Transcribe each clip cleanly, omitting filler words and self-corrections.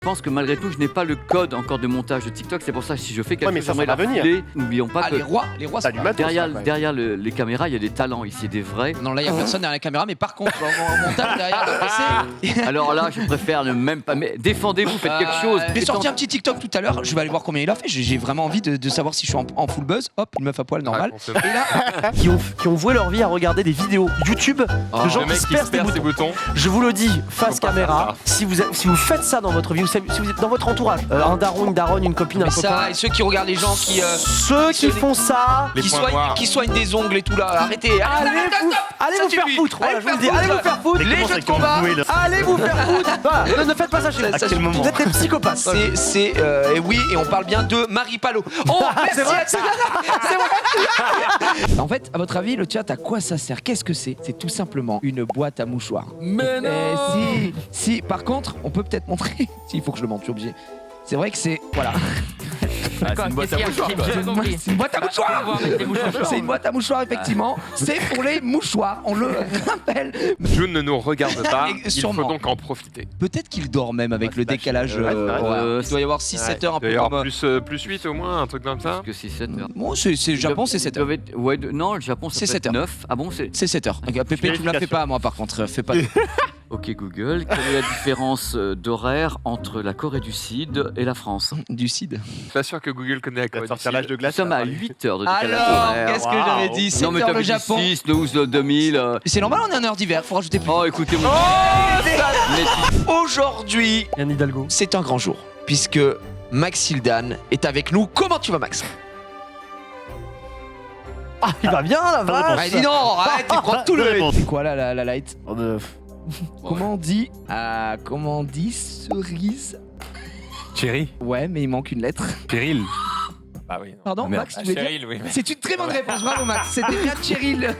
Je pense que malgré tout, je n'ai pas le code encore de montage de TikTok. C'est pour ça que si je fais quelque mais chose, ça j'aimerais va venir. filer. N'oublions pas que les rois T'as du matos, derrière les caméras, il y a des talents ici, des vrais. Non, là, il n'y a personne derrière la caméra, mais par contre, en montage derrière le PC. Alors là, je préfère ne même pas. Mais défendez-vous, faites quelque chose. J'ai sorti un petit TikTok tout à l'heure. Je vais aller voir combien il a fait. J'ai vraiment envie de savoir si je suis en full buzz. Hop, une meuf à poil normale. Et là, qui ont voué leur vie à regarder des vidéos YouTube de gens qui se percent des boutons. Je vous le dis, face caméra, si vous faites ça dans votre vie, si vous êtes dans votre entourage, un daron, une daronne, une copine, un mais copain. ça, et ceux qui regardent les gens qui. Ceux qui font ça, qui soignent des ongles et tout là. Arrêtez. allez vous faire foutre. Voilà, je vous le dis, allez vous faire foutre. Les jeux de combat. Allez vous faire foutre. Voilà, ne faites pas ça chez vous. À quel moment Vous êtes des psychopathes. Et oui, et on parle bien de Marie Palot. Oh, c'est vrai. c'est vrai. En fait, à votre avis, le chat, à quoi ça sert? Qu'est-ce que c'est? C'est tout simplement une boîte à mouchoirs. Mais non. Si, par contre, on peut peut-être montrer. Si, il faut que je le montre, je suis obligé. C'est vrai que c'est. Voilà. C'est une boîte à mouchoirs. C'est une boîte à mouchoirs. C'est une boîte à mouchoirs, effectivement. C'est pour les mouchoirs, on le rappelle. June ne nous regarde pas, Mais il faut donc en profiter. Peut-être qu'il dort même avec le décalage. Il doit y avoir 6-7 heures un peu. D'ailleurs, comme... plus 8 au moins, un truc comme ça. Parce que c'est 7 heures. Bon, c'est Japon, c'est 7 heures. Ouais, non, le Japon, C'est c'est 7 heures. 9. Ah bon, c'est. C'est 7 heures. Pépé, tu me la fais pas, moi, par contre. Fais pas. Ok Google, quelle est la différence d'horaire entre la Corée du Sud et la France? Du CID. Je suis pas sûr que Google connaît la Corée du Sud. Nous sommes à 8 heures de décalage Alors, horaire. qu'est-ce que j'avais dit? 7 Non mais heures le t'avais dit Japon. 6, 12, 2000. C'est normal, on est en heure d'hiver, faut rajouter plus. Oh écoutez-moi. Aujourd'hui, Yann Hidalgo. c'est un grand jour, puisque Max Sildan est avec nous. Comment tu vas, Max? Ah, il va bien la vache. Ah, dis non, arrête, tu prends tout le. C'est quoi là, la light? Comment on dit cerise? Cherry. Ouais, mais il manque une lettre. Cheryl. Ah oui. Pardon, merde. Max, tu voulais dire? Cheryl, oui. C'est une très bonne réponse, bravo Max. C'était bien Cheryl.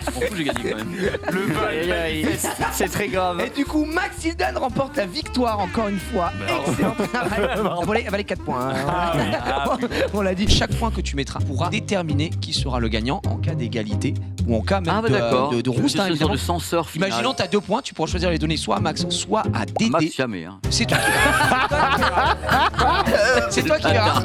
On fout, j'ai gagné quand même. C'est très grave. Et du coup, Max Sildan remporte la victoire encore une fois. Excellent travail. Elle valait 4 points. Hein. On l'a dit, chaque point que tu mettras pourra déterminer qui sera le gagnant en cas d'égalité ou en cas même de rouste. C'est ce genre de censeur final. Imaginons, tu as 2 points, tu pourras choisir les donner soit à Max, soit à Dédé. Max jamais. Hein. C'est toi qui verras. C'est toi qui verras.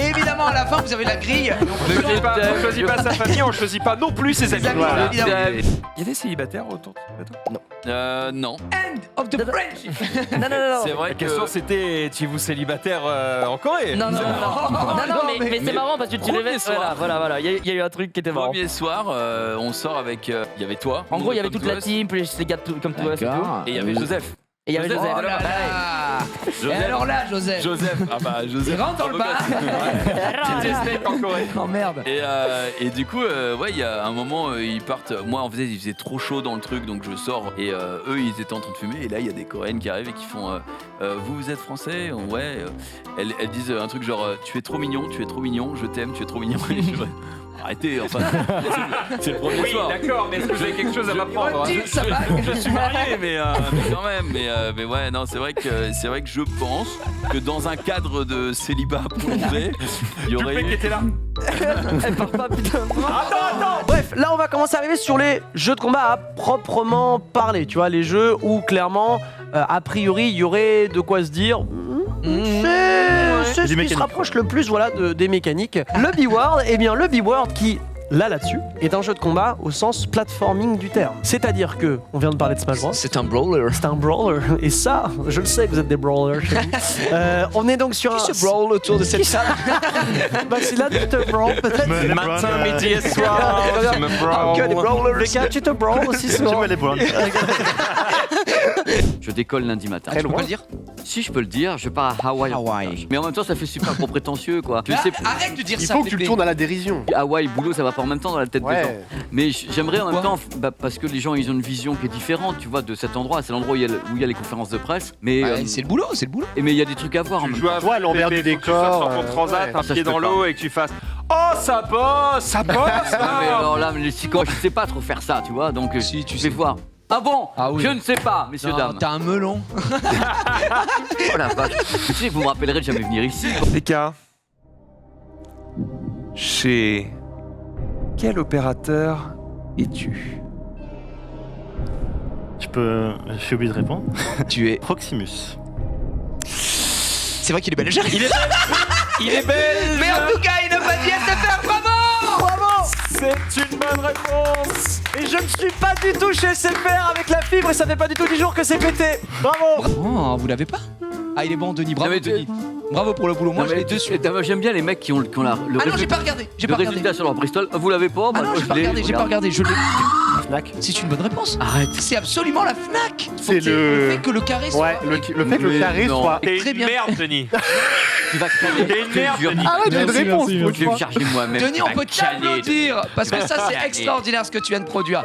Et évidemment, à la fin, vous avez la grille. On choisit pas sa famille, on choisit pas non plus ses amis. Voilà. Il y a des célibataires autour de ce plateau? Non. End of the friendship. Non. C'est vrai. La question c'était, étiez-vous célibataire en Corée? Non, mais c'est marrant parce que tu révèles. Voilà, il y a eu un truc qui était marrant. Premier soir, on sort avec. Il y avait toi. En gros, il y avait toute la team, puis les gars comme tout le reste et tout. Et il y avait Joseph. Et il y avait Joseph. Oh là là. Et alors là, Joseph. Ah bah Joseph. Il rentre dans le bar. J'étais steak en Corée. Oh merde. Et du coup, ouais, il y a un moment, ils partent. Moi, il faisait trop chaud dans le truc, donc je sors. Et eux, ils étaient en train de fumer. Et là, il y a des Coréennes qui arrivent et qui font vous êtes français? Ouais. Elles disent un truc genre tu es trop mignon, je t'aime, tu es trop mignon. Et je... Arrêtez, enfin. C'est le premier soir. D'accord, mais est-ce que vous avez quelque chose à m'apprendre? Je suis marié, mais quand même. Mais ouais, non, c'est vrai que je pense que dans un cadre de célibat prolongé, il y aurait Le mec eu. était là. Elle part pas, putain. Attends. Bref, là on va commencer à arriver sur les jeux de combat à proprement parler. Tu vois, les jeux où clairement, a priori, il y aurait de quoi se dire. C'est ce qui se rapproche le plus, voilà, des mécaniques. Le B-World, eh bien le B-World qui, là-dessus, est un jeu de combat au sens platforming du terme. C'est-à-dire que, on vient de parler de Smash Bros. C'est un brawler. C'est un brawler. Et ça, je le sais que vous êtes des brawlers chez vous. On est donc sur Qui se brawl autour de cette salle? Bah c'est là tu te brawl peut-être. Matin, midi et soir, je me Que des brawl. brawlers. Lucas, tu te brawl aussi souvent. Je décolle lundi matin. Tu peux pas le dire? Si je peux le dire, je pars à Hawaï. Hawaï. Mais en même temps, ça fait super trop prétentieux quoi. Je sais, Arrête de dire Il ça. faut que tu le Pépé. tournes à la dérision. Hawaï, boulot, ça va pas en même temps dans la tête des gens. Ouais. Mais j'aimerais en même Pourquoi temps, parce que les gens ils ont une vision qui est différente, tu vois, de cet endroit. C'est l'endroit où il y a les conférences de presse. Mais C'est le boulot, c'est le boulot. mais il y a des trucs à voir en Tu même joues temps. à Tu vois, l'envers du Pépé, faut que tu fasses décor, sur ton transat, ouais. un Ça, pied je dans peux l'eau et que tu fasses oh ça bosse, Non, mais alors là, mais les psychos, je sais pas trop faire ça, tu vois. Donc Si, tu je sais. vais voir. Ah bon? Ah oui. Je ne sais pas, messieurs Non, dames. t'as un melon. Oh la vache. Tu sais que vous me rappellerez de jamais venir ici. Les gars, chez quel opérateur es-tu? Je suis obligé de répondre. Tu es. Proximus. C'est vrai qu'il est belge. Il est belge. Mais en tout cas, il n'a pas dit SFR, bravo. Bravo. C'est une bonne réponse. Et je ne suis pas du tout chez SFR avec la fibre et ça fait pas du tout 10 jours que c'est pété. Bravo. Oh, vous l'avez pas? Ah, il est bon, Denis, bravo Non, mais Denis. Bravo pour le boulot, moi Non, je mais l'ai dessus. moi, j'aime bien les mecs qui ont le Ah non, j'ai résultat, pas regardé, j'ai le pas regardé. résultat sur leur Bristol. Vous l'avez pas? Ah Moi, non, je j'ai pas l'ai, regardé, j'ai pas regarde. regardé, je l'ai. Fnac. C'est une bonne réponse. Arrête. C'est absolument la Fnac. C'est le- fait que le carré soit. Ouais, le fait que le Mais carré non. soit. T'es Très une bien. merde, Denis. Tu vas caler. T'es une merde, Denis. Ah ouais, j'ai une réponse. Je vais me charger moi-même. Denis, on peut Tu vas caler, t'applaudir parce que ça c'est caler. extraordinaire ce que tu viens de produire.